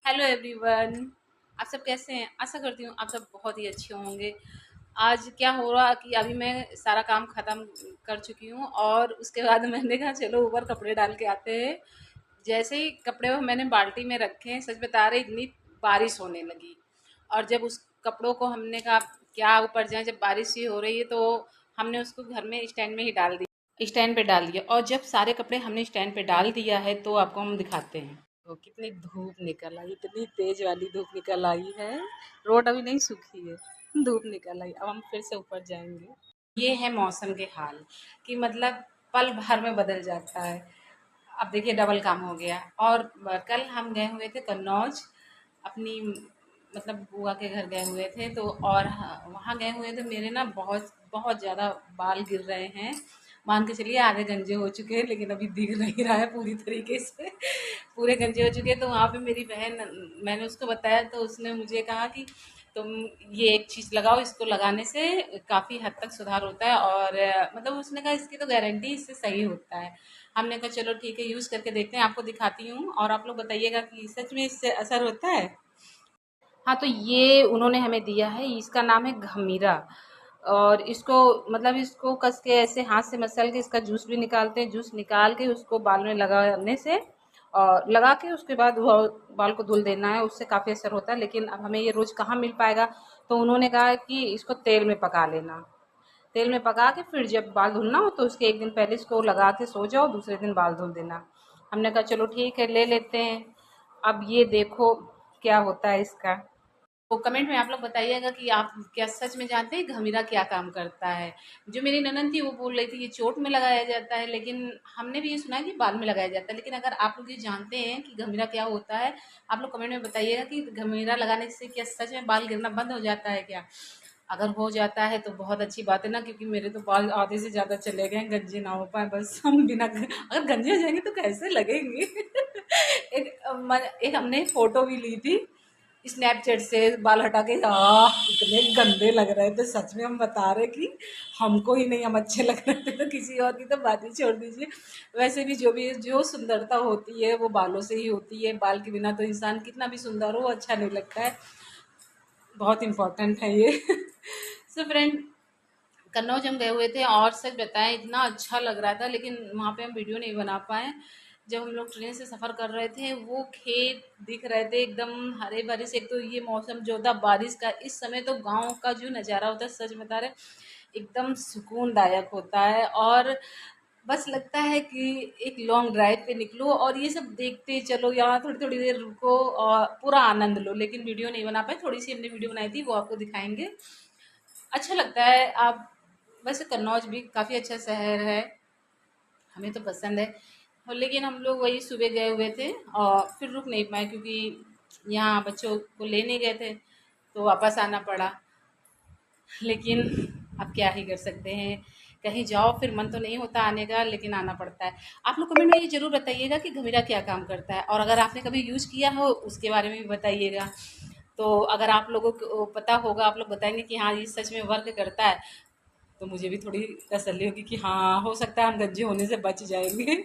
Hello everyone. आप सब कैसे हैं? आशा करती हूँ आप सब बहुत ही अच्छे होंगे। आज क्या हो रहा कि अभी मैं सारा काम ख़त्म कर चुकी हूँ और उसके बाद मैंने कहा चलो ऊपर कपड़े डाल के आते हैं। जैसे ही कपड़े मैंने बाल्टी में रखे, सच बता रहे इतनी बारिश होने लगी। और जब उस कपड़ों को हमने कहा क्या ऊपर जाए, जब बारिश ही हो रही है तो हमने उसको घर में स्टैंड में ही डाल दिया, स्टैंड पे डाल दिया। और जब सारे कपड़े हमने स्टैंड पे डाल दिया है तो आपको हम दिखाते हैं। तो कितनी धूप निकल आई, इतनी तेज वाली धूप निकल आई है। रोड अभी नहीं सूखी है, धूप निकल आई। अब हम फिर से ऊपर जाएंगे। ये है मौसम के हाल कि मतलब पल भर में बदल जाता है। अब देखिए डबल काम हो गया। और कल हम गए हुए थे कन्नौज, अपनी मतलब बुआ के घर गए हुए थे। तो और वहाँ गए हुए थे, मेरे ना बहुत बहुत ज़्यादा बाल गिर रहे हैं। मान के चलिए आधे गंजे हो चुके हैं, लेकिन अभी दिख नहीं रहा है पूरी तरीके से। पूरे गंजे हो चुके हैं। तो वहाँ पे मेरी बहन, मैंने उसको बताया तो उसने मुझे कहा कि तुम ये एक चीज़ लगाओ, इसको लगाने से काफ़ी हद तक सुधार होता है। और मतलब उसने कहा इसकी तो गारंटी, इससे सही होता है। हमने कहा चलो ठीक है, यूज़ करके देखते हैं, आपको दिखाती हूँ और आप लोग बताइएगा कि सच में इससे असर होता है। हाँ, तो ये उन्होंने हमें दिया है, इसका नाम है घमीरा। और इसको मतलब इसको कस के ऐसे हाथ से मसल के इसका जूस भी निकालते हैं। जूस निकाल के उसको बाल में लगाने से और लगा के उसके बाद वो बाल को धुल देना है, उससे काफ़ी असर होता है। लेकिन अब हमें ये रोज़ कहाँ मिल पाएगा, तो उन्होंने कहा कि इसको तेल में पका लेना। तेल में पका के फिर जब बाल धुलना हो तो उसके एक दिन पहले इसको लगा के सो जाओ, दूसरे दिन बाल धुल देना। हमने कहा चलो ठीक है, ले लेते हैं। अब ये देखो क्या होता है इसका। तो कमेंट में आप लोग बताइएगा कि आप क्या सच में जानते हैं घमीरा क्या काम करता है। जो मेरी ननद थी वो बोल रही थी ये चोट में लगाया जाता है, लेकिन हमने भी ये सुना है कि बाल में लगाया जाता है। लेकिन अगर आप लोग ये जानते हैं कि घमीरा क्या होता है, आप लोग कमेंट में बताइएगा कि घमीरा लगाने से क्या सच में बाल गिरना बंद हो जाता है क्या। अगर हो जाता है तो बहुत अच्छी बात है ना, क्योंकि मेरे तो बाल आधे से ज़्यादा चले गए हैं, गंजे ना हो पाए। बस हम बिना अगर गंजे हो जाएंगे तो कैसे लगेंगे। एक हमने फोटो भी ली थी स्नैपचैट से, बाल हटा के इतने गंदे लग रहे थे। सच में हम बता रहे कि हमको ही नहीं हम अच्छे लग रहे थे, तो किसी और की तो बात ही छोड़ दीजिए। वैसे भी जो भी जो सुंदरता होती है वो बालों से ही होती है। बाल के बिना तो इंसान कितना भी सुंदर हो अच्छा नहीं लगता है। बहुत इम्पोर्टेंट है ये। सो फ्रेंड, कन्नौज हम गए हुए थे और सच बताएं इतना अच्छा लग रहा था, लेकिन वहाँ पे हम वीडियो नहीं बना पाए। जब हम लोग ट्रेन से सफ़र कर रहे थे वो खेत दिख रहे थे एकदम हरे भरे से। एक तो ये मौसम जो था बारिश का, इस समय तो गांव का जो नज़ारा होता है सच बता रहे एकदम सुकूनदायक होता है। और बस लगता है कि एक लॉन्ग ड्राइव पे निकलो और ये सब देखते चलो, यहाँ थोड़ी थोड़ी देर रुको और पूरा आनंद लो। लेकिन वीडियो नहीं बना पाए, थोड़ी सी हमने वीडियो बनाई थी, वो आपको दिखाएंगे। अच्छा लगता है। आप वैसे कन्नौज भी काफ़ी अच्छा शहर है, हमें तो पसंद है। और लेकिन हम लोग वही सुबह गए हुए थे और फिर रुक नहीं पाए, क्योंकि यहाँ बच्चों को लेने गए थे तो वापस आना पड़ा। लेकिन अब क्या ही कर सकते हैं, कहीं जाओ फिर मन तो नहीं होता आने का, लेकिन आना पड़ता है। आप लोग कमेंट में ये ज़रूर बताइएगा कि घमीरा क्या काम करता है, और अगर आपने कभी यूज़ किया हो उसके बारे में भी बताइएगा। तो अगर आप लोगों को पता होगा, आप लोग बताएंगे कि हाँ ये सच में वर्क करता है, तो मुझे भी थोड़ी तसल्ली होगी कि हाँ हो सकता है हम गंजे होने से बच जाएंगे।